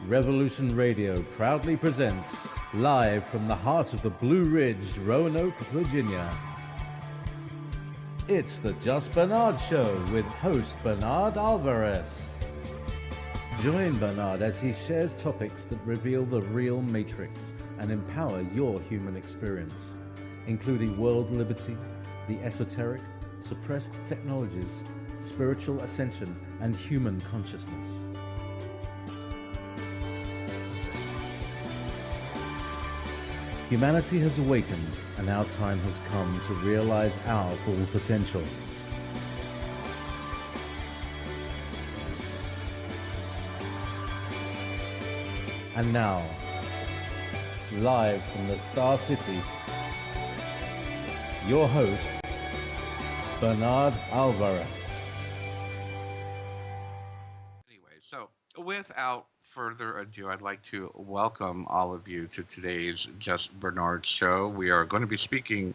Revolution Radio proudly presents, live from the heart of the Blue Ridge, Roanoke, Virginia. It's the justBernard Show with host Bernard Alvarez. Join Bernard as he shares topics that reveal the real matrix and empower your human experience, including world liberty, the esoteric, suppressed technologies, spiritual ascension, and human consciousness. Humanity has awakened, and our time has come to realize our full potential. And now, live from the Star City, your host, Bernard Alvarez. Anyway, so without further ado, I'd like to welcome all of you to today's justBernard Show. We are going to be speaking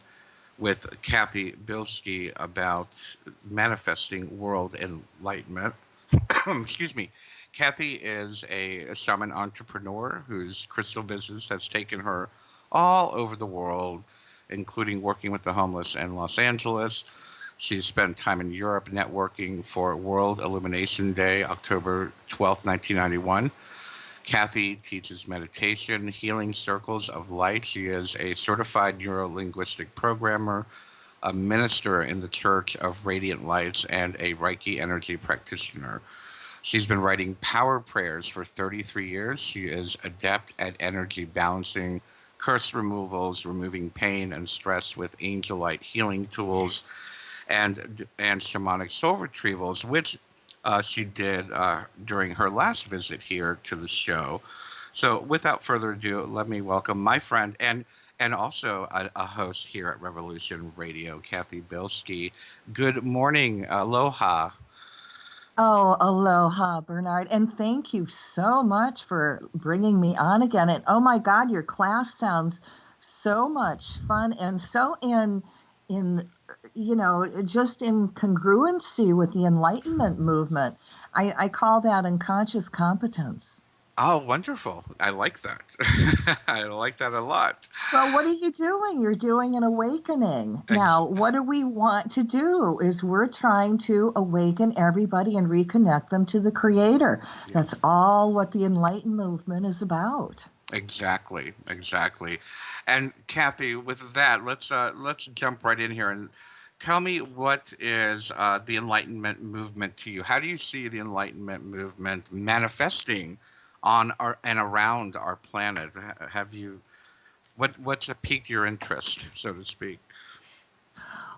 with Cathy Bilsky about Manifesting World Enlightenment. Excuse me. Cathy is a shaman entrepreneur whose crystal business has taken her all over the world, including working with the homeless in Los Angeles. She's spent time in Europe networking for World Illumination Day, October 12, 1991. Cathy teaches meditation, healing circles of light. She is a certified neuro-linguistic programmer, a minister in the Church of Radiant Lights, and a Reiki energy practitioner. She's been writing power prayers for 33 years. She is adept at energy balancing, curse removals, removing pain and stress with angel light healing tools, and Shamanic Soul Retrievals, which she did during her last visit here to the show. So without further ado, let me welcome my friend and also a host here at Revolution Radio, Cathy Bilsky. Good morning. Aloha. Oh, aloha, Bernard. And thank you so much for bringing me on again. And oh my God, your class sounds so much fun and so in just in congruency with the Enlightenment movement. I call that unconscious competence. Oh, wonderful. I like that. I like that a lot. Well, what are you doing? You're doing an awakening. Now, what do we want to do is we're trying to awaken everybody and reconnect them to the Creator. Yeah. That's all what the Enlightenment movement is about. Exactly. And Cathy, with that, let's jump right in here and tell me, what is the Enlightenment movement to you? How do you see the Enlightenment movement manifesting on our and around our planet? What's piqued your interest, so to speak?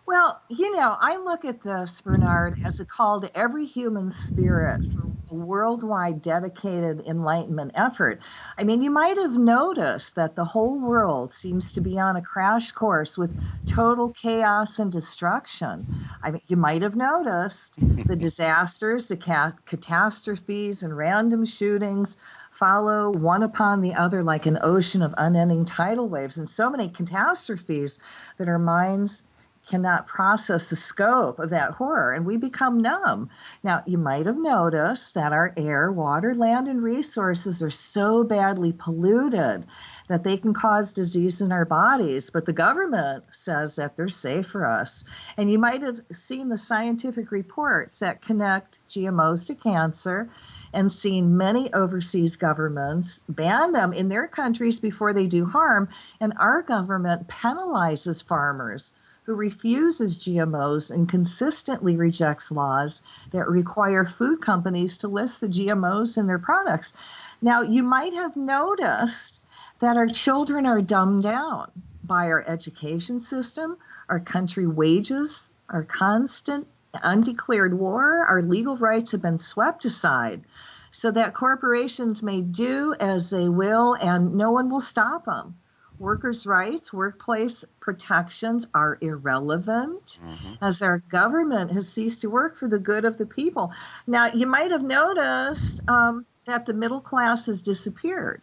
Well, I look at this, Bernard, as a call to every human spirit for a worldwide dedicated enlightenment effort. I mean, you might have noticed that the whole world seems to be on a crash course with total chaos and destruction. I mean, you might have noticed the disasters, the catastrophes, and random shootings follow one upon the other like an ocean of unending tidal waves, and so many catastrophes that our minds cannot process the scope of that horror, and we become numb. Now, you might have noticed that our air, water, land, and resources are so badly polluted that they can cause disease in our bodies, but the government says that they're safe for us. And you might have seen the scientific reports that connect GMOs to cancer, and seen many overseas governments ban them in their countries before they do harm, and our government penalizes farmers who refuses GMOs and consistently rejects laws that require food companies to list the GMOs in their products. Now, you might have noticed that our children are dumbed down by our education system, our country wages, our constant undeclared war. Our legal rights have been swept aside so that corporations may do as they will and no one will stop them. Workers' rights, workplace protections are irrelevant as our government has ceased to work for the good of the people. Now, you might have noticed that the middle class has disappeared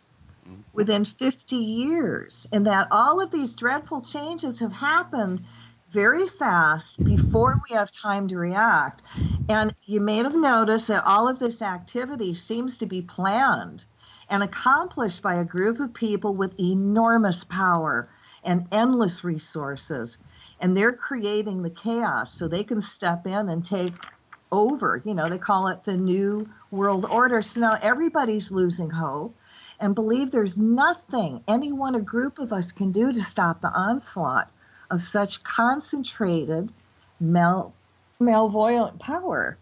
within 50 years, and that all of these dreadful changes have happened very fast before we have time to react. And you may have noticed that all of this activity seems to be planned and accomplished by a group of people with enormous power and endless resources. And they're creating the chaos so they can step in and take over. They call it the New World Order. So now everybody's losing hope and believe there's nothing a group of us can do to stop the onslaught of such concentrated malevolent power.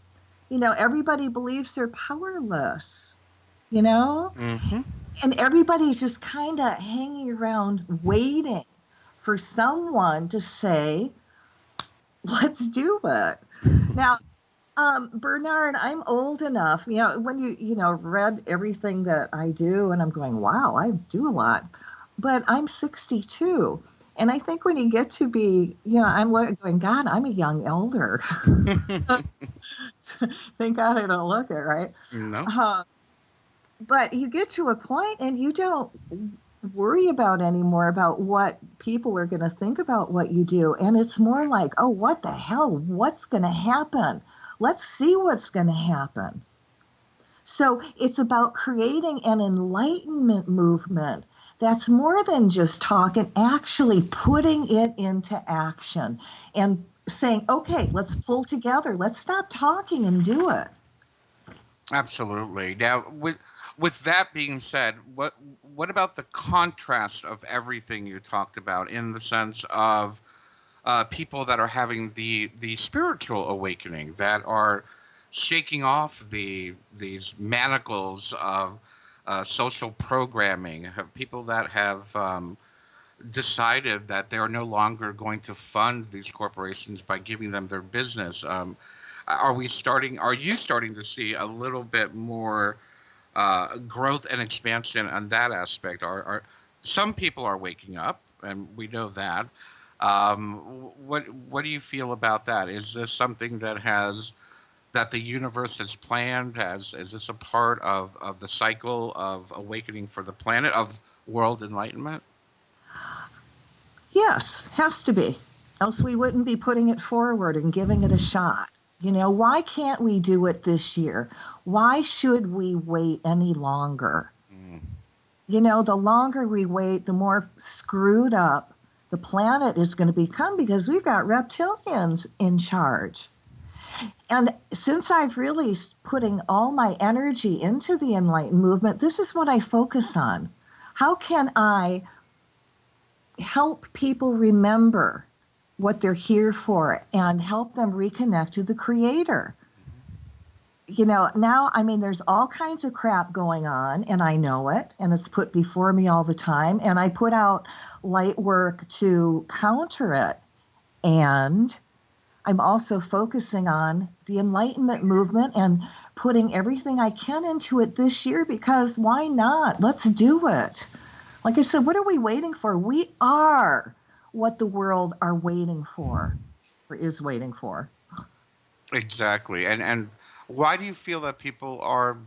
Everybody believes they're powerless, Mm-hmm. and everybody's just kind of hanging around waiting for someone to say, let's do it. Now, Bernard, I'm old enough, when you read everything that I do, and I'm going, wow, I do a lot. But I'm 62. And I think when you get to be, I'm going, God, I'm a young elder. Thank God I don't look it, right? No. But you get to a point and you don't worry about anymore about what people are going to think about what you do. And it's more like, oh, what the hell? What's going to happen? Let's see what's going to happen. So it's about creating an enlightenment movement that's more than just talk and actually putting it into action and saying, okay, let's pull together. Let's stop talking and do it. Absolutely. Now, with that being said, what about the contrast of everything you talked about in the sense of people that are having the spiritual awakening, that are shaking off these manacles of social programming, people that have decided that they are no longer going to fund these corporations by giving them their business? Are you starting to see a little bit more growth and expansion on that aspect? Are some people are waking up, and we know that. What do you feel about that? Is this something that the universe has planned? Is this a part of the cycle of awakening for the planet, of world enlightenment? Yes, has to be. Else we wouldn't be putting it forward and giving it a shot. Why can't we do it this year? Why should we wait any longer? Mm. The longer we wait, the more screwed up the planet is going to become because we've got reptilians in charge. And since I've really putting all my energy into the Enlightenment movement, this is what I focus on. How can I help people remember what they're here for and help them reconnect to the Creator? Now, there's all kinds of crap going on, and I know it, and it's put before me all the time, and I put out light work to counter it. And I'm also focusing on the Enlightenment movement and putting everything I can into it this year, because why not? Let's do it. Like I said, what are we waiting for? We are what the world are waiting for, or is waiting for. Exactly. And why do you feel that people are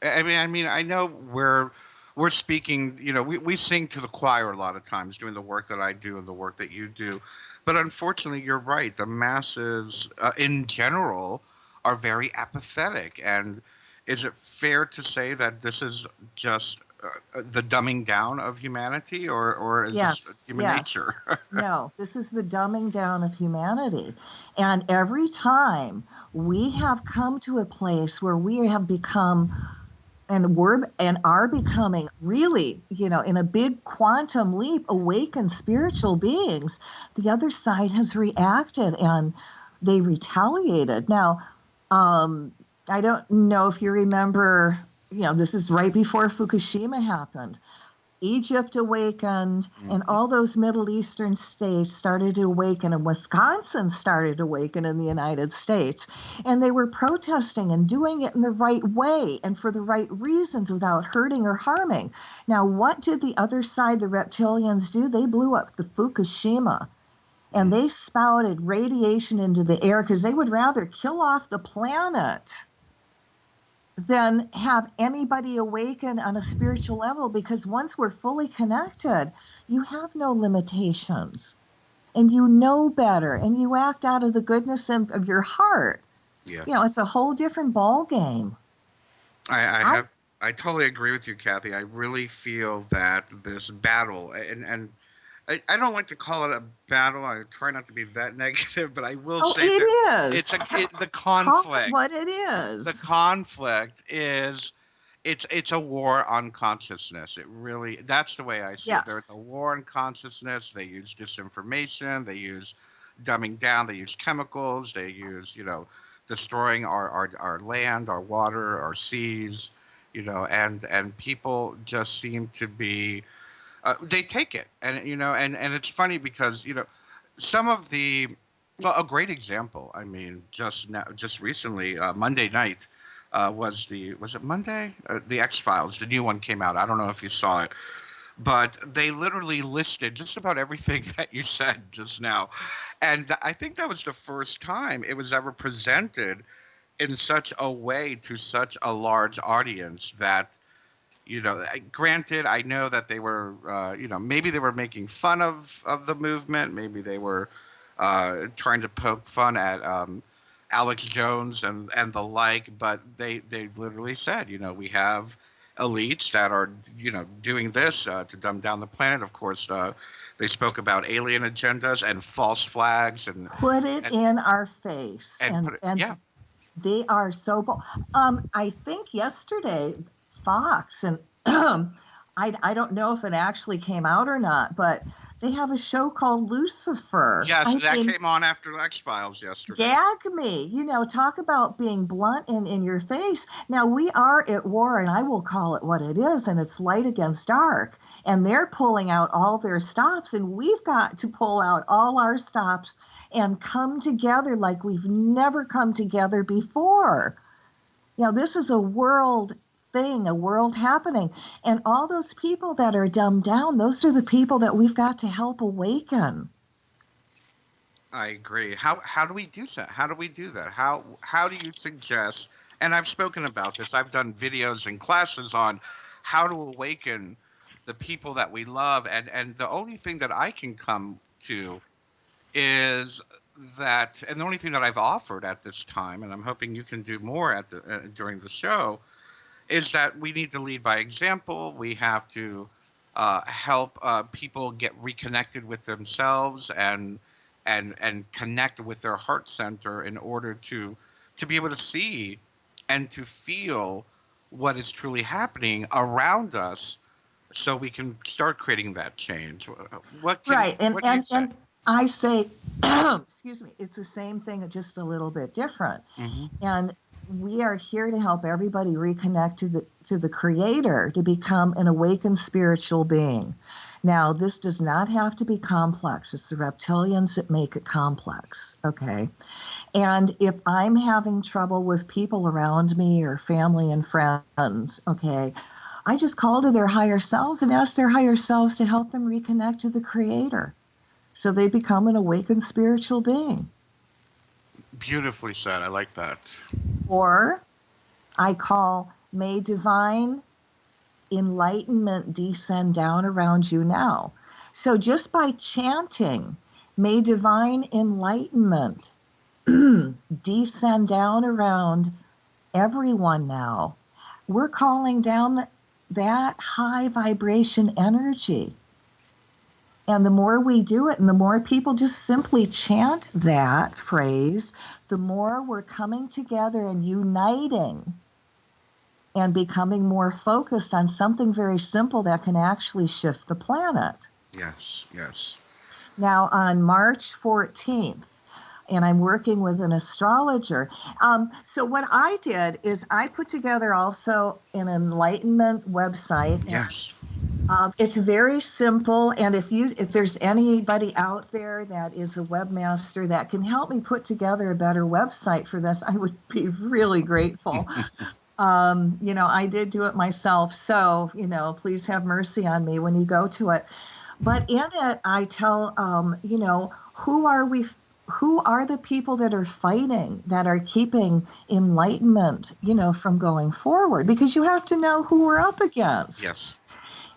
I know we're speaking, we sing to the choir a lot of times doing the work that I do and the work that you do. But unfortunately, you're right. The masses in general are very apathetic. And is it fair to say that this is just the dumbing down of humanity, or is this Yes, human yes. nature? No, this is the dumbing down of humanity. And every time we have come to a place where we have become and are becoming really, in a big quantum leap, awakened spiritual beings, the other side has reacted and they retaliated. Now, I don't know if you remember, this is right before Fukushima happened. Egypt awakened, and all those Middle Eastern states started to awaken, and Wisconsin started to awaken in the United States. And they were protesting and doing it in the right way and for the right reasons without hurting or harming. Now, what did the other side, the reptilians, do? They blew up the Fukushima. And they spouted radiation into the air because they would rather kill off the planet than have anybody awaken on a spiritual level, because once we're fully connected, you have no limitations and you know better and you act out of the goodness of your heart. Yeah. It's a whole different ball game. I have I totally agree with you, Kathy. I really feel that this battle, and I don't like to call it a battle. I try not to be that negative, but I will Oh, say that it is. the Call it what conflict. it The is. conflict is it's a war on consciousness. It really, that's the way I see it. There's Yes. a war on consciousness. They use disinformation. They use dumbing down. They use chemicals. They use, destroying our land, our water, our seas, and people just seem to be they take it, and and it's funny because some of the well, a great example. I mean, just recently, Monday night was it Monday? The X Files, the new one came out. I don't know if you saw it, but they literally listed just about everything that you said just now, and I think that was the first time it was ever presented in such a way to such a large audience that granted, I know that they were, maybe they were making fun of the movement. Maybe they were trying to poke fun at Alex Jones and the like. But they literally said, we have elites that are, doing this to dumb down the planet. Of course, they spoke about alien agendas and false flags Put it and in our face, and and put it, and yeah. they are so I think yesterday Fox and I don't know if it actually came out or not, but they have a show called Lucifer. Yes, I that mean, came on after X Files yesterday. gag me, talk about being blunt in your face. Now we are at war, and I will call it what it is, and it's light against dark. And they're pulling out all their stops, and we've got to pull out all our stops and come together like we've never come together before. This is a world thing, a world happening. And all those people that are dumbed down, those are the people that we've got to help awaken. I agree. How do we do that? How do we do that? How do you suggest? And I've spoken about this. I've done videos and classes on how to awaken the people that we love, and the only thing that I can come to is that, and the only thing that I've offered at this time, and I'm hoping you can do more at the during the show, is that we need to lead by example. We have to help people get reconnected with themselves and connect with their heart center in order to be able to see and to feel what is truly happening around us, so we can start creating that change. Right. And What do you and say? and I say, excuse me, it's the same thing, just a little bit different. Hmm. And we are here to help everybody reconnect to the creator, to become an awakened spiritual being. Now, this does not have to be complex. It's the reptilians that make it complex. Okay. And if I'm having trouble with people around me or family and friends, okay, I just call to their higher selves and ask their higher selves to help them reconnect to the creator, so they become an awakened spiritual being. Beautifully said. I like that. Or I call, may divine enlightenment descend down around you now. So just by chanting, may divine enlightenment descend down around everyone now, we're calling down that high vibration energy. And the more we do it, and the more people just simply chant that phrase, the more we're coming together and uniting and becoming more focused on something very simple that can actually shift the planet. Yes, yes. Now, on March 14th, and I'm working with an astrologer. So what I did is I put together also an enlightenment website. And Yes. it's very simple, and if there's anybody out there that is a webmaster that can help me put together a better website for this, I would be really grateful. I did do it myself, so please have mercy on me when you go to it. But in it, I tell who are we. Who are the people that are fighting, that are keeping enlightenment, from going forward? Because you have to know who we're up against. Yes.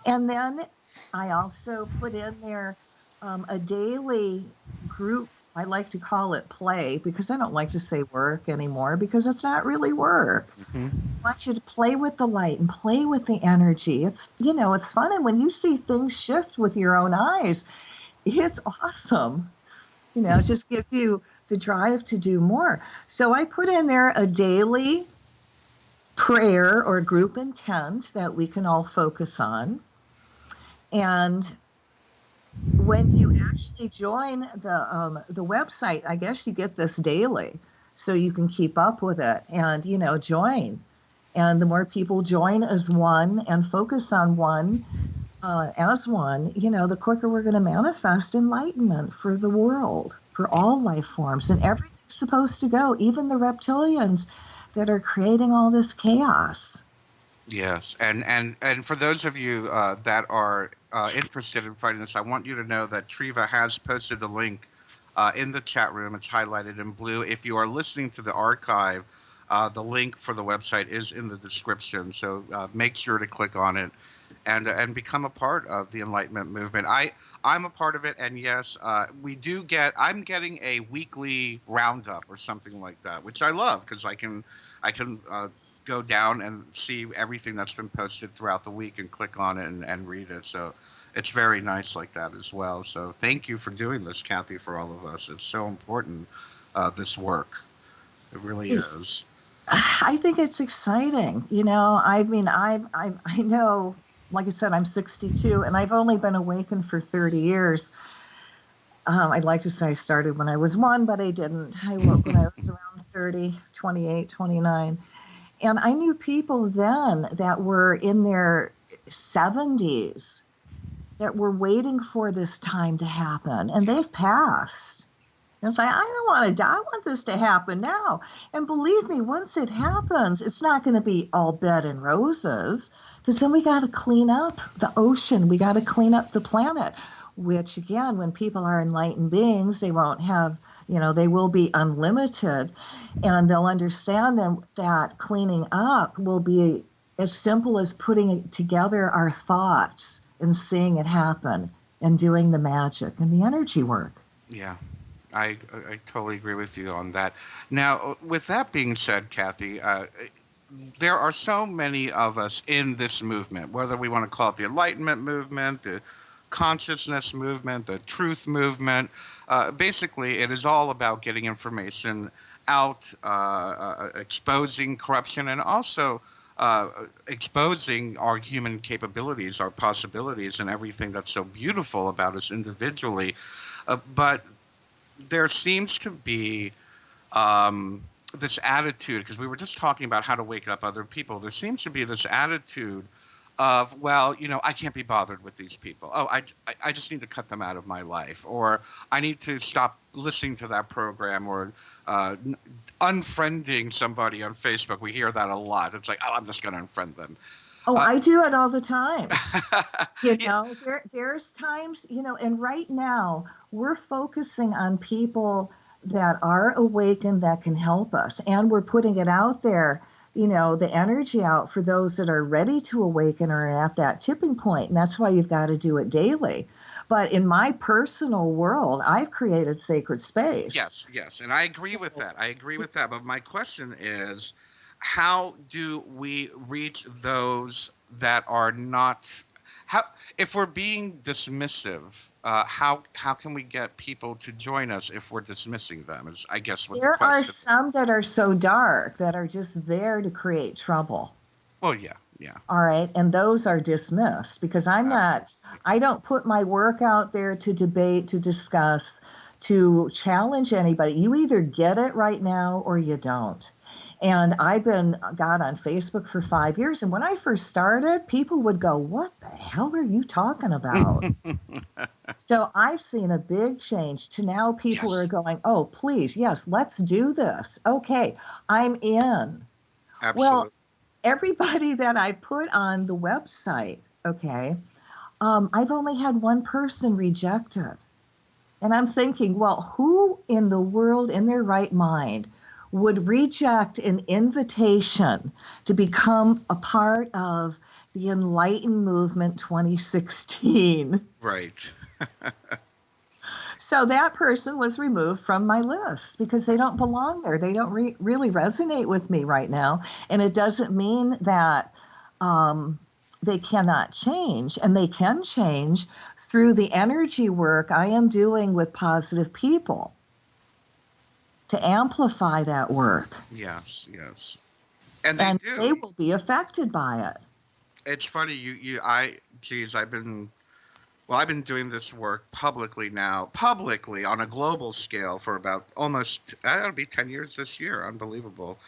And then I also put in there a daily group I like to call it play because I don't like to say work anymore because it's not really work. Hmm. I want you to play with the light and play with the energy. It's fun. And when you see things shift with your own eyes, it's awesome. It just gives you the drive to do more. So I put in there a daily prayer or group intent that we can all focus on. And when you actually join the website, I guess you get this daily, so you can keep up with it and join. And the more people join as one and focus on one as one, the quicker we're going to manifest enlightenment for the world, for all life forms, and everything's supposed to go, even the reptilians that are creating all this chaos. Yes, and for those of you that are interested in finding this, I want you to know that Triva has posted the link in the chat room. It's highlighted in blue. If you are listening to the archive, the link for the website is in the description. So make sure to click on it and become a part of the Enlightenment movement. I'm a part of it, and yes, we do get. I'm getting a weekly roundup or something like that, which I love because I can go down and see everything that's been posted throughout the week and click on it and read it. So it's very nice like that as well. So thank you for doing this, Cathy, for all of us. It's so important, this work. It really is. I think it's exciting. I mean, I know, like I said, I'm 62 and I've only been awakened for 30 years. I'd like to say I started when I was one, but I didn't. I woke when I was around 30, 28, 29. And I knew people then that were in their 70s that were waiting for this time to happen, and they've passed. And it's like, I don't want to die. I want this to happen now. And believe me, once it happens, it's not going to be all bed and roses, because then we got to clean up the ocean. We got to clean up the planet, which again, when people are enlightened beings, they won't have, they will be unlimited, and they'll understand that cleaning up will be as simple as putting together our thoughts and seeing it happen and doing the magic and the energy work. Yeah. I totally agree with you on that. Now, with that being said, Cathy, there are so many of us in this movement, whether we want to call it the Enlightenment movement, the consciousness movement, the truth movement. Basically, it is all about getting information out, exposing corruption, and also exposing our human capabilities, our possibilities, and everything that's so beautiful about us individually. But there seems to be this attitude, because we were just talking about how to wake up other people. There seems to be this attitude of, well, I can't be bothered with these people. Oh, I just need to cut them out of my life, or I need to stop listening to that program, or unfriending somebody on Facebook. We hear that a lot. It's like, oh, I'm just going to unfriend them. Oh, I do it all the time. Yeah. There's times, and right now we're focusing on people that are awakened that can help us. And we're putting it out there, the energy out for those that are ready to awaken or at that tipping point. And that's why you've got to do it daily. But in my personal world, I've created sacred space. Yes. And I agree with that. I agree with that. But my question is, how do we reach those that are not, how, if we're being dismissive, how can we get people to join us if we're dismissing them, is I guess what the There are question. some that are so dark that are just there to create trouble. Well, yeah. All right. And those are dismissed because I don't put my work out there to debate, to discuss, to challenge anybody. You either get it right now or you don't. And I've been on Facebook for 5 years. And when I first started, people would go, what the hell are you talking about? So I've seen a big change to now people Yes. are going, oh, please, yes, let's do this. Okay, I'm in. Absolutely. Well, everybody that I put on the website, okay, I've only had one person reject it. And I'm thinking, well, who in the world in their right mind would reject an invitation to become a part of the Enlightened Movement 2016? Right. So that person was removed from my list because they don't belong there. They don't really resonate with me right now. And it doesn't mean that they cannot change, and they can change through the energy work I am doing with positive people to amplify that work. Yes, yes. And they do. They will be affected by it. It's funny, geez, I've been doing this work publicly on a global scale for about almost, that'll be 10 years this year. Unbelievable.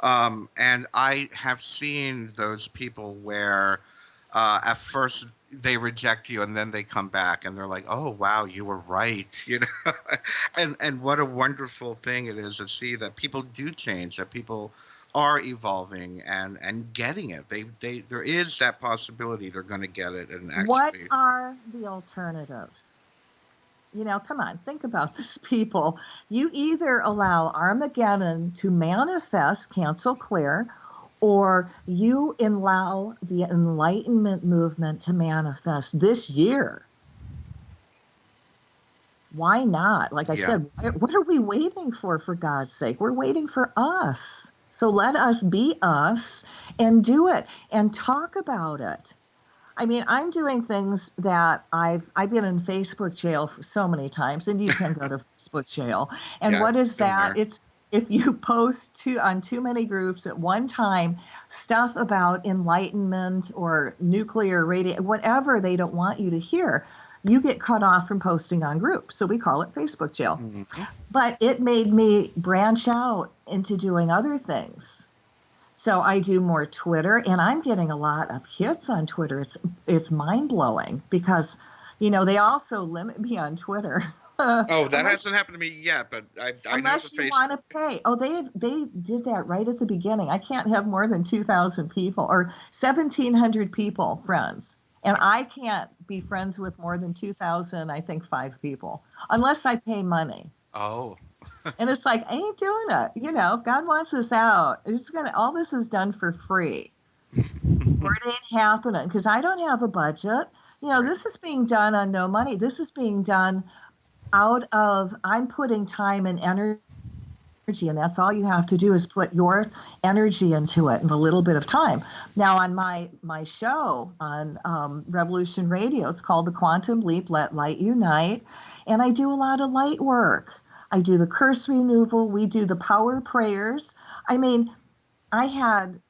And I have seen those people where at first they reject you and then they come back and they're like, oh, wow, you were right. And what a wonderful thing it is to see that people do change, that people are evolving and getting it. There is that possibility they're going to get it. And actually, what are the alternatives? Come on, think about this, people. You either allow Armageddon to manifest, cancel, clear, or you allow the Enlightenment movement to manifest this year. Why not? Like I said, what are we waiting for God's sake? We're waiting for us. So let us be us and do it and talk about it. I mean, I'm doing things that I've been in Facebook jail for so many times, and you can go to Facebook jail. And what is that? It's if you post on too many groups at one time, stuff about enlightenment or nuclear radio, whatever they don't want you to hear, you get cut off from posting on groups. So we call it Facebook jail. Mm-hmm. But it made me branch out into doing other things. So I do more Twitter, and I'm getting a lot of hits on Twitter. It's mind-blowing because, they also limit me on Twitter. Oh, that hasn't happened to me yet, but I unless you want to pay. Oh, they did that right at the beginning. I can't have more than 2,000 people or 1,700 people friends. And I can't be friends with more than 2,000, I think 5 people, unless I pay money. Oh. And it's like, I ain't doing it. God wants us out. All this is done for free. Or it ain't happening because I don't have a budget. This is being done on no money. This is being done I'm putting time and energy, and that's all you have to do is put your energy into it and a little bit of time. Now on my show on Revolution Radio, it's called The Quantum Leap, Let Light Unite, and I do a lot of light work. I do the curse removal. We do the power prayers. I mean, and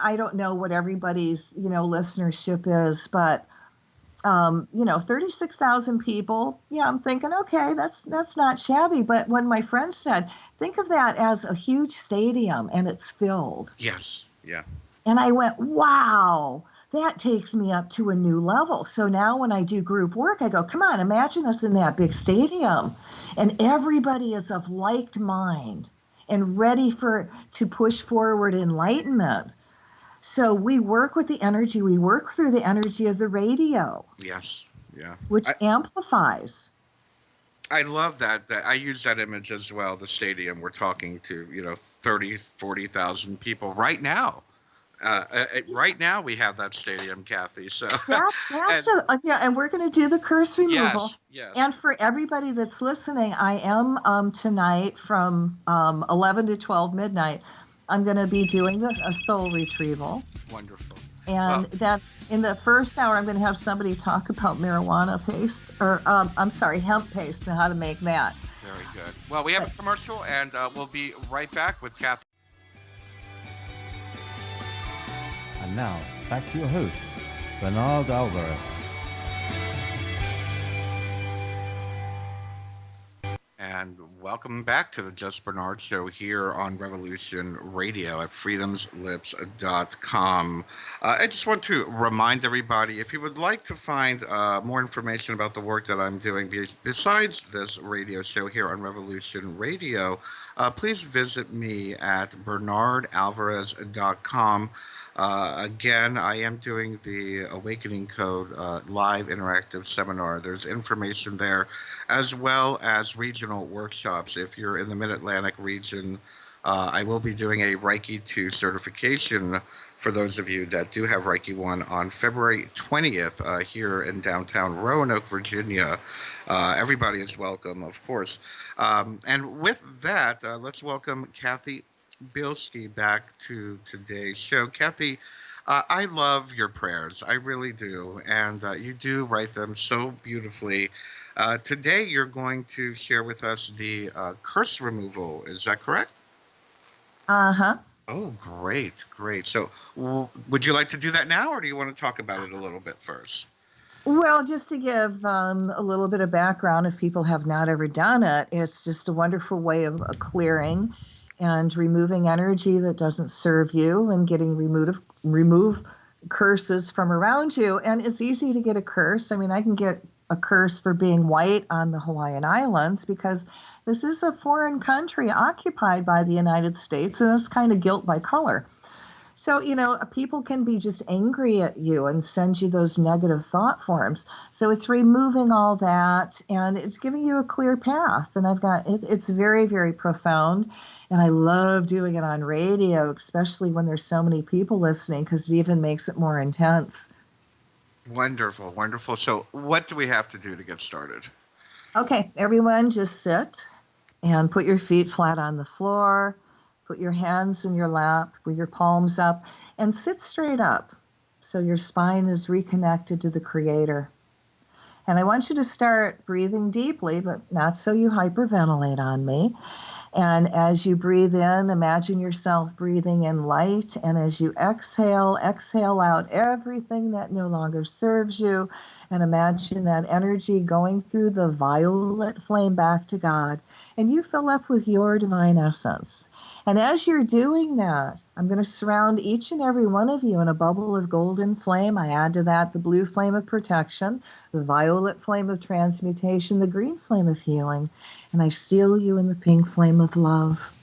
I don't know what everybody's, listenership is, but 36,000 people. Yeah, I'm thinking, okay, that's not shabby. But when my friend said, think of that as a huge stadium and it's filled. Yes. Yeah. And I went, wow, that takes me up to a new level. So now when I do group work, I go, come on, imagine us in that big stadium. And everybody is of like mind and ready to push forward enlightenment. So we work with the energy. We work through the energy of the radio. Yes. Yeah. Which amplifies. I love that. I use that image as well. The stadium. We're talking to 30, 40,000 people right now. Right now we have that stadium, Cathy. So and we're going to do the curse removal. Yes. And for everybody that's listening, I am tonight from 11 to 12 midnight. I'm going to be doing a soul retrieval. Wonderful. And then in the first hour, I'm going to have somebody talk about marijuana paste, or hemp paste, and how to make that. Very good. Well, we have a commercial, and we'll be right back with Cathy. And now, back to your host, Bernard Alvarez. And welcome back to the Just Bernard Show here on Revolution Radio at freedomslips.com. I just want to remind everybody, if you would like to find more information about the work that I'm doing besides this radio show here on Revolution Radio, please visit me at bernardalvarez.com. Again, I am doing the Awakening Code live interactive seminar. There's information there, as well as regional workshops. If you're in the Mid-Atlantic region, I will be doing a Reiki 2 certification for those of you that do have Reiki 1 on February 20th here in downtown Roanoke, Virginia. Everybody is welcome, of course. And with that, let's welcome Cathy Bilsky back to today's show. Cathy, I love your prayers. I really do. And you do write them so beautifully. Today, you're going to share with us the curse removal. Is that correct? Uh-huh. Oh, great, great. So, would you like to do that now, or do you want to talk about it a little bit first? Well, just to give a little bit of background, if people have not ever done it, it's just a wonderful way of clearing and removing energy that doesn't serve you and getting remove curses from around you. And it's easy to get a curse. I mean, I can get a curse for being white on the Hawaiian Islands because this is a foreign country occupied by the United States, and it's kind of guilt by color. So, people can be just angry at you and send you those negative thought forms. So it's removing all that and it's giving you a clear path. And it's very, very profound. And I love doing it on radio, especially when there's so many people listening, because it even makes it more intense. Wonderful, wonderful. So, what do we have to do to get started? Okay, everyone just sit and put your feet flat on the floor. Put your hands in your lap with your palms up and sit straight up so your spine is reconnected to the Creator. And I want you to start breathing deeply, but not so you hyperventilate on me. And as you breathe in, imagine yourself breathing in light. And as you exhale out everything that no longer serves you. And imagine that energy going through the violet flame back to God. And you fill up with your divine essence. And as you're doing that, I'm going to surround each and every one of you in a bubble of golden flame. I add to that the blue flame of protection, the violet flame of transmutation, the green flame of healing, and I seal you in the pink flame of love.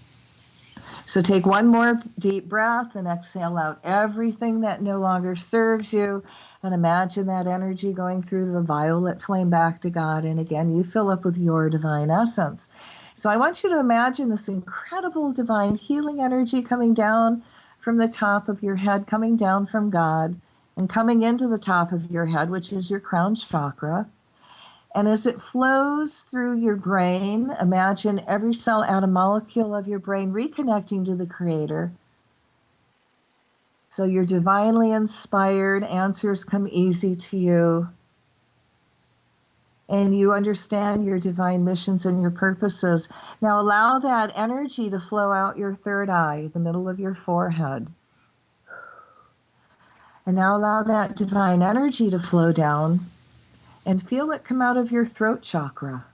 So take one more deep breath and exhale out everything that no longer serves you, and imagine that energy going through the violet flame back to God. And again, you fill up with your divine essence. So I want you to imagine this incredible divine healing energy coming down from the top of your head, coming down from God, and coming into the top of your head, which is your crown chakra. And as it flows through your brain, imagine every cell, atom, molecule of your brain reconnecting to the Creator. So your divinely inspired answers come easy to you. And you understand your divine missions and your purposes. Now allow that energy to flow out your third eye, the middle of your forehead. And now allow that divine energy to flow down and feel it come out of your throat chakra.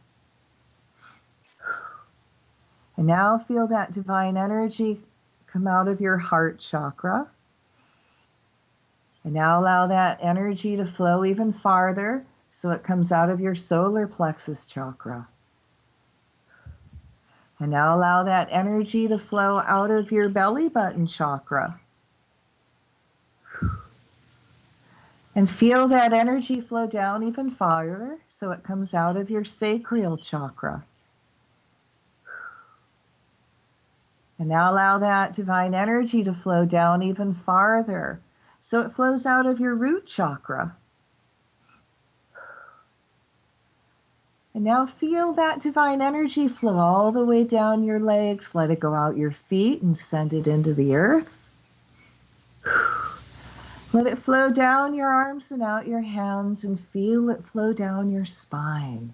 And now feel that divine energy come out of your heart chakra. And now allow that energy to flow even farther so it comes out of your solar plexus chakra. And now allow that energy to flow out of your belly button chakra. And feel that energy flow down even farther so it comes out of your sacral chakra. And now allow that divine energy to flow down even farther so it flows out of your root chakra. And now feel that divine energy flow all the way down your legs. Let it go out your feet and send it into the earth. Let it flow down your arms and out your hands and feel it flow down your spine.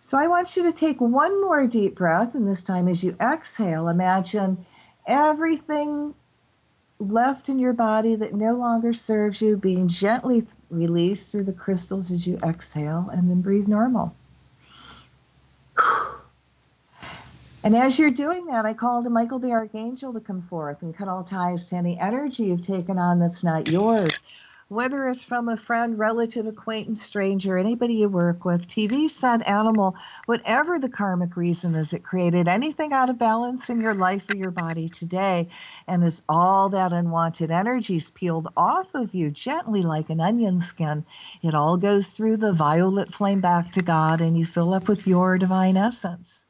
So I want you to take one more deep breath, and this time as you exhale, imagine everything left in your body that no longer serves you being gently released through the crystals as you exhale, and then breathe normal. And as you're doing that, I call to Michael the Archangel to come forth and cut all ties to any energy you've taken on that's not yours. Whether it's from a friend, relative, acquaintance, stranger, anybody you work with, TV set, animal, whatever the karmic reason is it created anything out of balance in your life or your body today, and as all that unwanted energies peeled off of you gently like an onion skin, it all goes through the violet flame back to God, and you fill up with your divine essence.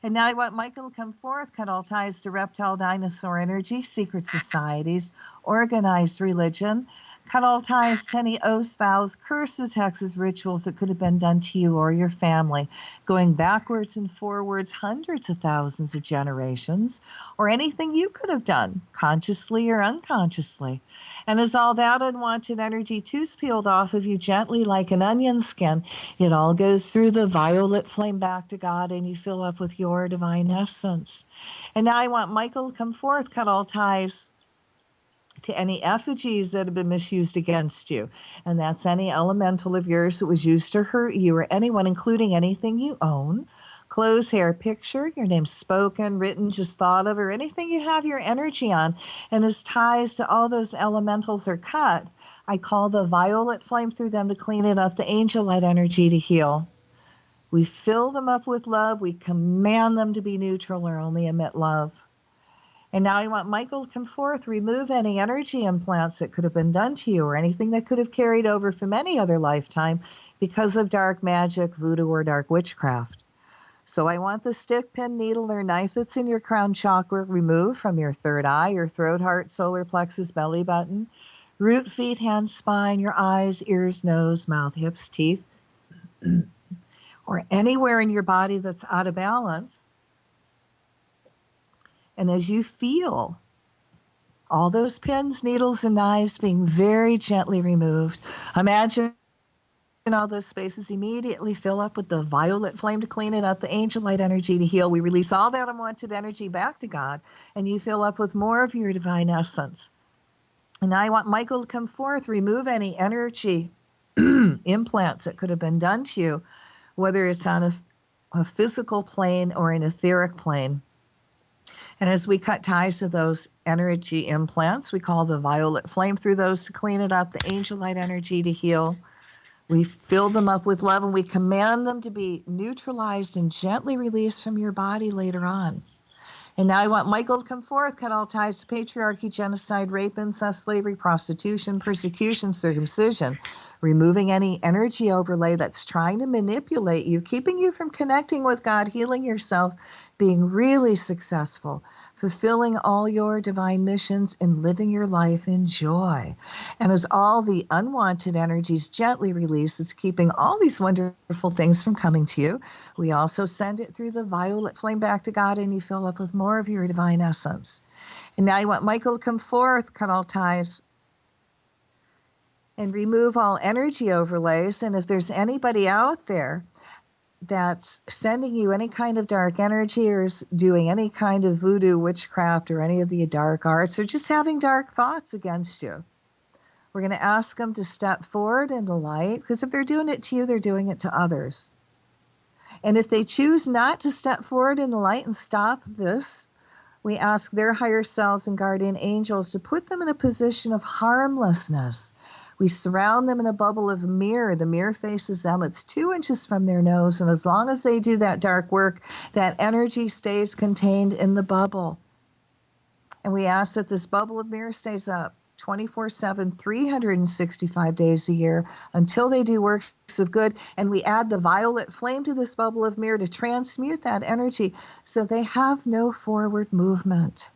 And now I want Michael to come forth, cut all ties to reptile, dinosaur energy, secret societies, organized religion, cut all ties to any oaths, vows, curses, hexes, rituals that could have been done to you or your family, going backwards and forwards hundreds of thousands of generations, or anything you could have done, consciously or unconsciously. And as all that unwanted energy too's peeled off of you gently like an onion skin, it all goes through the violet flame back to God, and you fill up with your divine essence. And now I want Michael to come forth, cut all ties to any effigies that have been misused against you. And that's any elemental of yours that was used to hurt you or anyone, including anything you own. Clothes, hair, picture, your name spoken, written, just thought of, or anything you have your energy on. And as ties to all those elementals are cut, I call the violet flame through them to clean it up, the angel light energy to heal. We fill them up with love. We command them to be neutral or only emit love. And now I want Michael to come forth, remove any energy implants that could have been done to you or anything that could have carried over from any other lifetime because of dark magic, voodoo, or dark witchcraft. So I want the stick, pin, needle, or knife that's in your crown chakra removed from your third eye, your throat, heart, solar plexus, belly button, root, feet, hands, spine, your eyes, ears, nose, mouth, hips, teeth, or anywhere in your body that's out of balance. And as you feel all those pins, needles, and knives being very gently removed, imagine all those spaces immediately fill up with the violet flame to clean it up, the angel light energy to heal. We release all that unwanted energy back to God, and you fill up with more of your divine essence. And now I want Michael to come forth, remove any energy implants that could have been done to you, whether it's on a physical plane or an etheric plane. And as we cut ties to those energy implants, we call the violet flame through those to clean it up, the angel light energy to heal. We fill them up with love, and we command them to be neutralized and gently released from your body later on. And now I want Michael to come forth, cut all ties to patriarchy, genocide, rape, incest, slavery, prostitution, persecution, circumcision, removing any energy overlay that's trying to manipulate you, keeping you from connecting with God, healing yourself, being really successful, fulfilling all your divine missions, and living your life in joy. And as all the unwanted energies gently release, it's keeping all these wonderful things from coming to you. We also send it through the violet flame back to God, and you fill up with more of your divine essence. And now you want Michael to come forth, cut all ties, and remove all energy overlays. And if there's anybody out there that's sending you any kind of dark energy or is doing any kind of voodoo, witchcraft, or any of the dark arts, or just having dark thoughts against you, we're going to ask them to step forward in the light, because if they're doing it to you, they're doing it to others. And if they choose not to step forward in the light and stop this, we ask their higher selves and guardian angels to put them in a position of harmlessness. We surround them in a bubble of mirror. The mirror faces them. It's 2 inches from their nose. And as long as they do that dark work, that energy stays contained in the bubble. And we ask that this bubble of mirror stays up 24/7, 365 days a year until they do works of good. And we add the violet flame to this bubble of mirror to transmute that energy so they have no forward movement.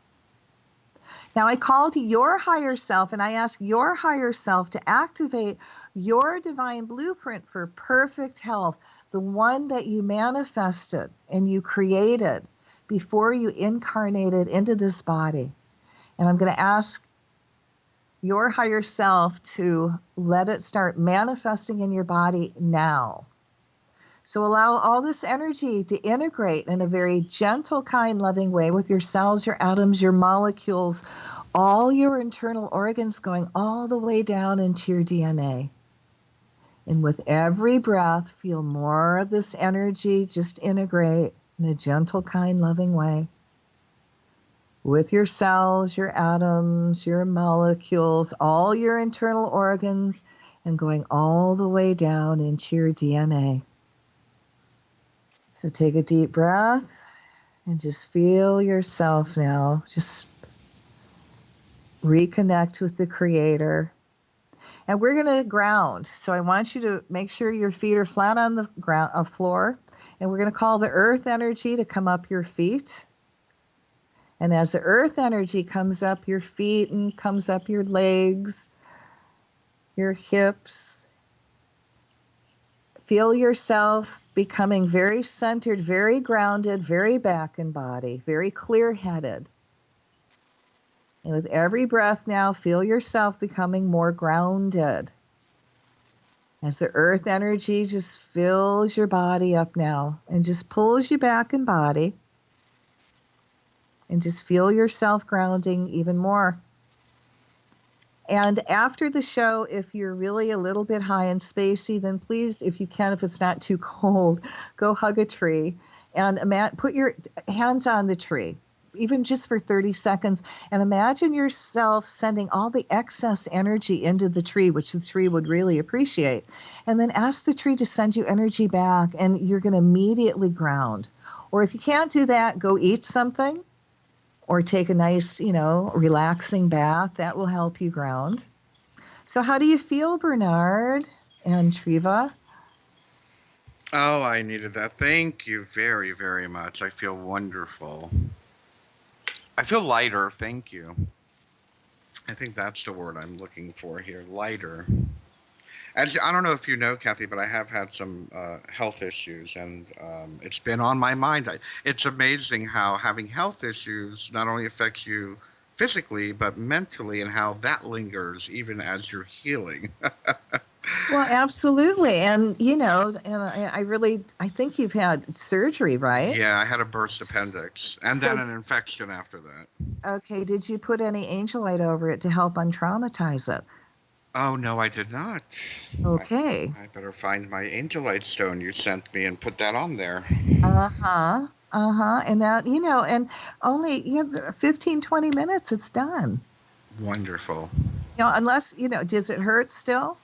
Now I call to your higher self, and I ask your higher self to activate your divine blueprint for perfect health, the one that you manifested and you created before you incarnated into this body. And I'm going to ask your higher self to let it start manifesting in your body now. So allow all this energy to integrate in a very gentle, kind, loving way with your cells, your atoms, your molecules, all your internal organs going all the way down into your DNA. And with every breath, feel more of this energy just integrate in a gentle, kind, loving way. With your cells, your atoms, your molecules, all your internal organs, and going all the way down into your DNA. So take a deep breath and just feel yourself now. Just reconnect with the Creator. And we're going to ground. So I want you to make sure your feet are flat on the ground, floor. And we're going to call the earth energy to come up your feet. And as the earth energy comes up your feet and comes up your legs, your hips, feel yourself becoming very centered, very grounded, very back in body, very clear-headed. And with every breath now, feel yourself becoming more grounded. As the earth energy just fills your body up now and just pulls you back in body. And just feel yourself grounding even more. And after the show, if you're really a little bit high and spacey, then please, if you can, if it's not too cold, go hug a tree and put your hands on the tree, even just for 30 seconds, and imagine yourself sending all the excess energy into the tree, which the tree would really appreciate. And then ask the tree to send you energy back, and you're going to immediately ground. Or if you can't do that, go eat something. Or take a nice, relaxing bath. That will help you ground. So how do you feel, Bernard and Treva? Oh, I needed that. Thank you very, very much. I feel wonderful. I feel lighter. Thank you. I think that's the word I'm looking for here. Lighter. I don't know if you know, Cathy, but I have had some health issues, and it's been on my mind. It's amazing how having health issues not only affects you physically, but mentally, and how that lingers even as you're healing. Well, absolutely. And, I think you've had surgery, right? Yeah, I had a burst appendix, and then an infection after that. Okay. Did you put any angel light over it to help untraumatize it? Oh, no, I did not. Okay. I better find my angelite stone you sent me and put that on there. Uh-huh. Uh-huh. And that, and only 15, 20 minutes, it's done. Wonderful. Unless, does it hurt still?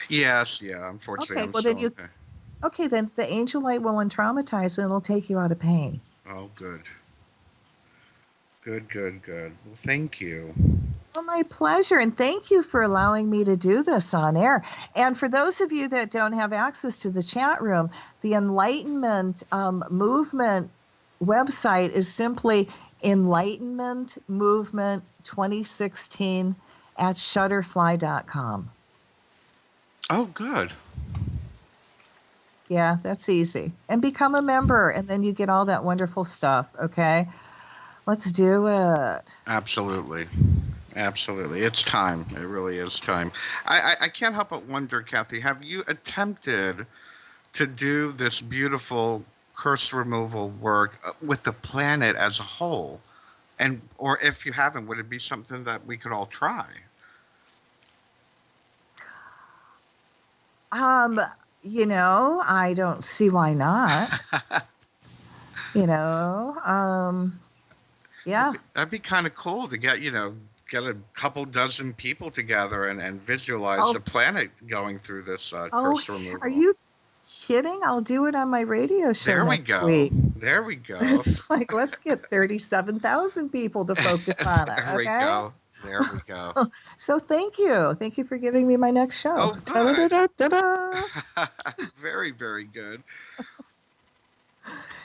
Yes, yeah, unfortunately Okay, I'm well, still then okay. Okay, then the angel light will untraumatize and it'll take you out of pain. Oh, good. Good. Well, thank you. Oh, my pleasure. And thank you for allowing me to do this on air. And for those of you that don't have access to the chat room, the Enlightenment Movement website is simply Enlightenment Movement 2016 at shutterfly.com. Oh, good. Yeah, that's easy. And become a member, and then you get all that wonderful stuff, okay? Let's do it. Absolutely. It's time. It really is time. I can't help but wonder, Cathy, have you attempted to do this beautiful curse removal work with the planet as a whole? Or if you haven't, would it be something that we could all try? I don't see why not. Yeah. That'd be kind of cool to get a couple dozen people together and visualize the planet going through this curse removal. Are you kidding? I'll do it on my radio show next week. There we go. It's like, let's get 37,000 people to focus on it. There we go. There we go. So thank you. Thank you for giving me my next show. Oh, good. Ta-da-da-da-da-da. Very, very good.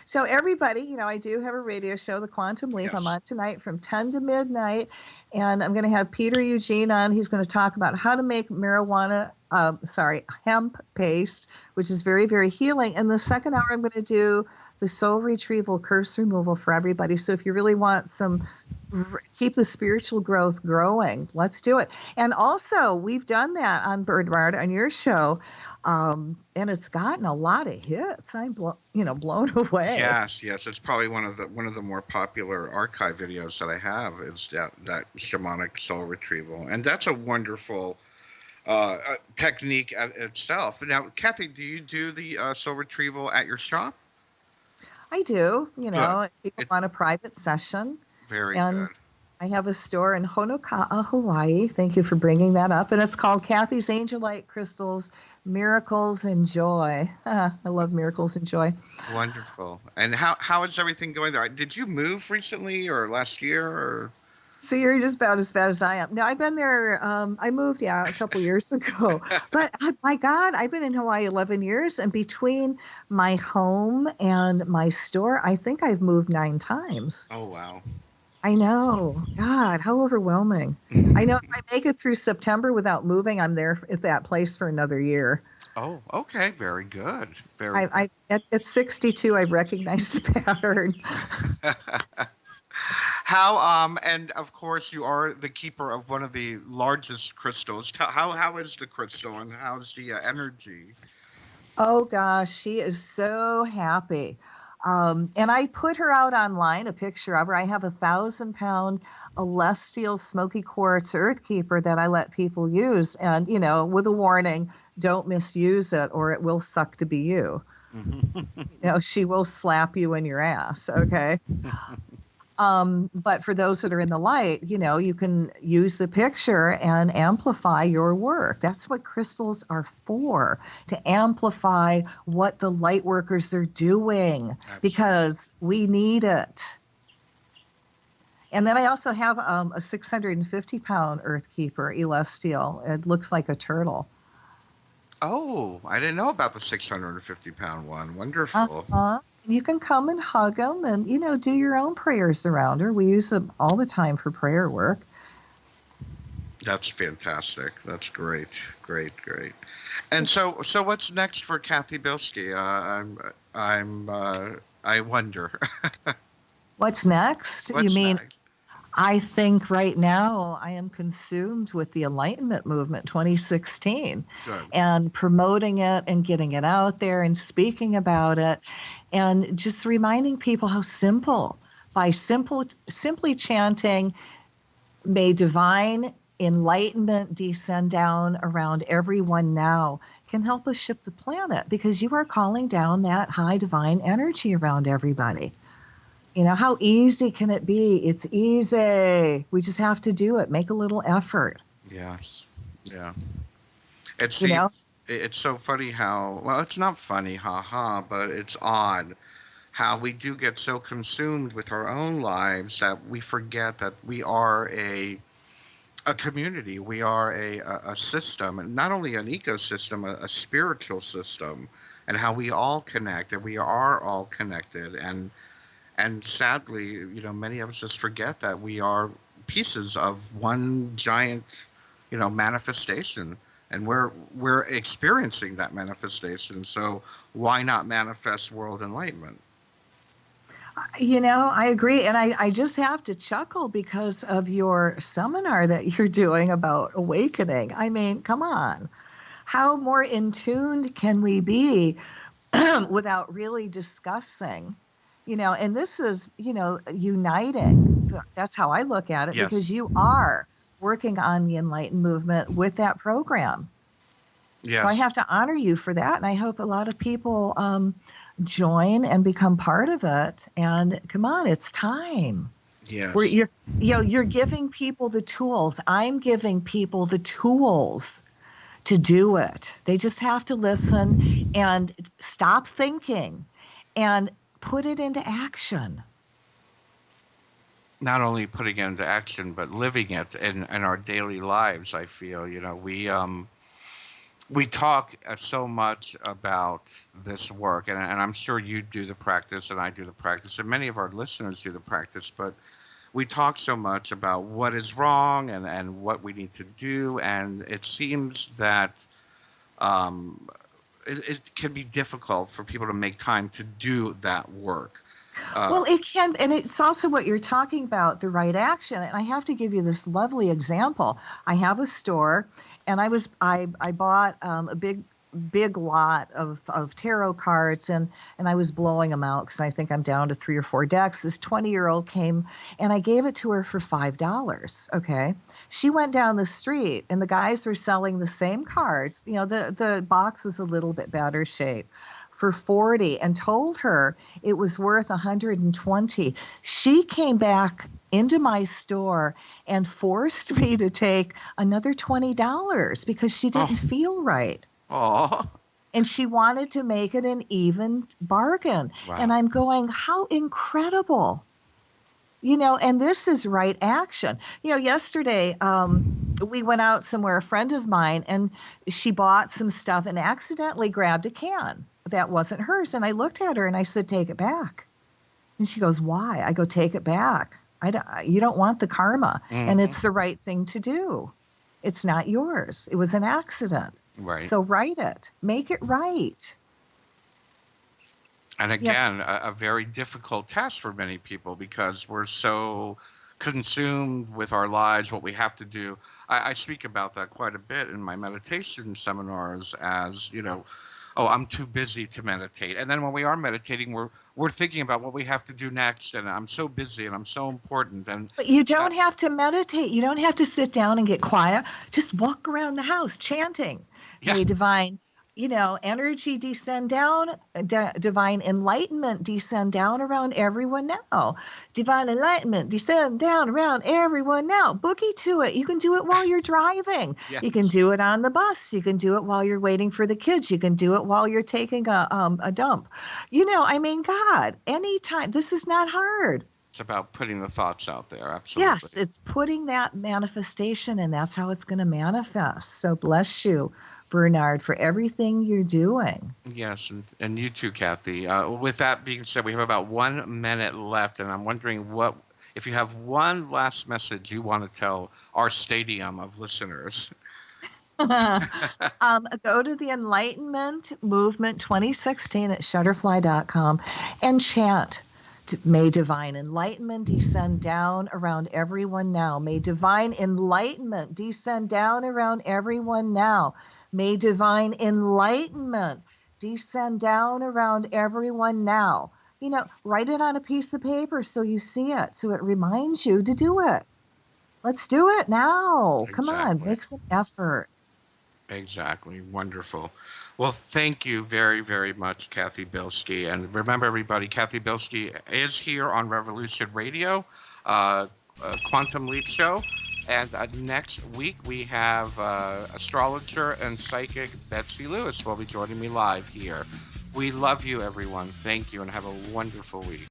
So everybody, I do have a radio show, The Quantum Leap. Yes. I'm on tonight from 10 to midnight, and I'm going to have Peter Eugene on. He's going to talk about how to make hemp paste, which is very, very healing. And the second hour, I'm going to do the soul retrieval curse removal for everybody. So if you really want keep the spiritual growth growing, let's do it. And also, we've done that on Bernard on your show, and it's gotten a lot of hits. I'm blown away. Yes. It's probably one of the more popular archive videos that I have is that Shamanic Soul Retrieval, and that's a wonderful technique itself. Now, Cathy, do you do the soul retrieval at your shop? I do. People want a private session. Very good. I have a store in Honoka'a, Hawaii. Thank you for bringing that up. And it's called Cathy's Angelite Crystals, Miracles and Joy. I love miracles and joy. Wonderful. And how is everything going there? Did you move recently or last year? Or? So you're just about as bad as I am. No, I've been there. I moved, a couple years ago. But my God, I've been in Hawaii 11 years. And between my home and my store, I think I've moved 9 times. Oh, wow. I know. God, how overwhelming. I know if I make it through September without moving, I'm there at that place for another year. Oh, okay. Very good. Very good. At 62, I've recognized the pattern. And of course, you are the keeper of one of the largest crystals. How is the crystal and how's the energy? Oh gosh, she is so happy. And I put her out online, a picture of her. I have 1,000-pound celestial smoky quartz earth keeper that I let people use. And, with a warning, don't misuse it or it will suck to be you. She will slap you in your ass. Okay. But for those that are in the light, you can use the picture and amplify your work. That's what crystals are for, to amplify what the light workers are doing. Absolutely. Because we need it. And then I also have a 650-pound earth keeper, celestial. It looks like a turtle. Oh, I didn't know about the 650-pound one. Wonderful. You can come and hug them and, do your own prayers around her. We use them all the time for prayer work. That's fantastic. That's great. Great. And so what's next for Cathy Bilsky? I wonder. What's next? What's next? I think right now I am consumed with the Enlightenment Movement 2016. Good. And promoting it and getting it out there and speaking about it and just reminding people how simple, by simply chanting, may divine enlightenment descend down around everyone now, can help us shift the planet, because you are calling down that high divine energy around everybody. How easy can it be? It's easy. We just have to do it. Make a little effort. Yes. Yeah. It's so funny how, well, it's not funny, but it's odd how we do get so consumed with our own lives that we forget that we are a community. We are a system, and not only an ecosystem, a spiritual system, and how we all connect, and we are all connected. And sadly, many of us just forget that we are pieces of one giant, manifestation, and we're experiencing that manifestation. So why not manifest world enlightenment? I agree. And I just have to chuckle because of your seminar that you're doing about awakening. I mean, come on. How more in tune can we be without really discussing? And this is, uniting. That's how I look at it. Yes. Because you are working on the Enlightenment Movement with that program. Yes. So I have to honor you for that. And I hope a lot of people join and become part of it. And come on, it's time. Yes. You're giving people the tools. I'm giving people the tools to do it. They just have to listen and stop thinking and put it into action. Not only putting it into action, but living it in our daily lives. I feel, we talk so much about this work, and I'm sure you do the practice, and I do the practice, and many of our listeners do the practice, but we talk so much about what is wrong and what we need to do, and it seems that it can be difficult for people to make time to do that work. Well, it can, and it's also what you're talking about, the right action. And I have to give you this lovely example. I have a store, and I bought a big lot of tarot cards, and I was blowing them out because I think I'm down to 3 or 4 decks. This 20-year-old came, and I gave it to her for $5. Okay, she went down the street, and the guys were selling the same cards. The box was a little bit better shape, for $40, and told her it was worth $120. She came back into my store and forced me to take another $20 because she didn't feel right. Aww. And she wanted to make it an even bargain. Wow. And I'm going, how incredible. And this is right action. Yesterday, we went out somewhere, a friend of mine, and she bought some stuff and accidentally grabbed a can that wasn't hers. And I looked at her and I said, take it back. And she goes, why? I go, take it back. You don't want the karma. And it's the right thing to do. It's not yours. It was an accident. Right. So write it. Make it right. And again, a very difficult task for many people because we're so consumed with our lives, what we have to do. I speak about that quite a bit in my meditation seminars as, oh, I'm too busy to meditate. And then when we are meditating, we're thinking about what we have to do next. And I'm so busy and I'm so important. But you don't have to meditate. You don't have to sit down and get quiet. Just walk around the house chanting. Yeah. May divine, energy descend down, divine enlightenment descend down around everyone now. Divine enlightenment descend down around everyone now. Boogie to it. You can do it while you're driving. Yes. You can do it on the bus. You can do it while you're waiting for the kids. You can do it while you're taking a dump. God, anytime. This is not hard. It's about putting the thoughts out there. Absolutely. Yes, it's putting that manifestation, and that's how it's going to manifest. So bless you, Bernard, for everything you're doing. Yes, and you too, Cathy. With that being said, we have about 1 minute left, and I'm wondering if you have one last message you want to tell our stadium of listeners. Go to the Enlightenment Movement 2016 at shutterfly.com and chant. May divine enlightenment descend down around everyone now. May divine enlightenment descend down around everyone now. May divine enlightenment descend down around everyone now. Write it on a piece of paper so you see it, so it reminds you to do it. Let's do it now. Exactly. Come on, make some effort. Exactly. Wonderful. Well, thank you very, very much, Cathy Bilsky. And remember, everybody, Cathy Bilsky is here on Revolution Radio, Quantum Leap Show. And next week, we have astrologer and psychic Betsy Lewis will be joining me live here. We love you, everyone. Thank you, and have a wonderful week.